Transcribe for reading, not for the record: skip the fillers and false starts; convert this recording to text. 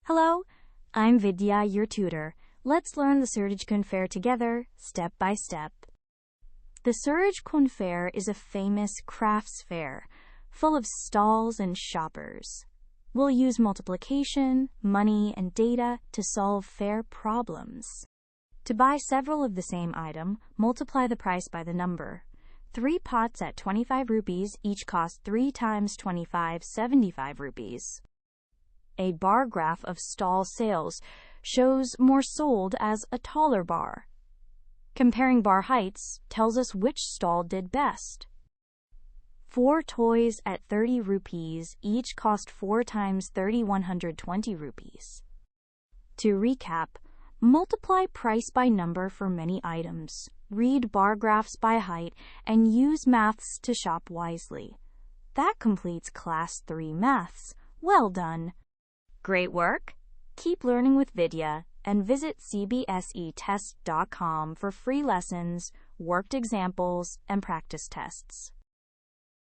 Hello, I'm Vidya, your tutor. Let's learn the Surajkund Fair together, step by step. The Surajkund Fair is a famous crafts fair, full of stalls and shoppers. We'll use multiplication, money, and data to solve fair problems. To buy several of the same item, multiply the price by the number. 3 pots at 25 rupees each cost 3 times 25, 75 rupees. A bar graph of stall sales shows more sold as a taller bar. Comparing bar heights tells us which stall did best. 4 toys at 30 rupees each cost 4 times 30, 120 rupees. To recap, multiply price by number for many items, read bar graphs by height, and use maths to shop wisely. That completes Class 3 Maths. Well done! Great work! Keep learning with Vidya and visit CBSETest.com for free lessons, worked examples, and practice tests.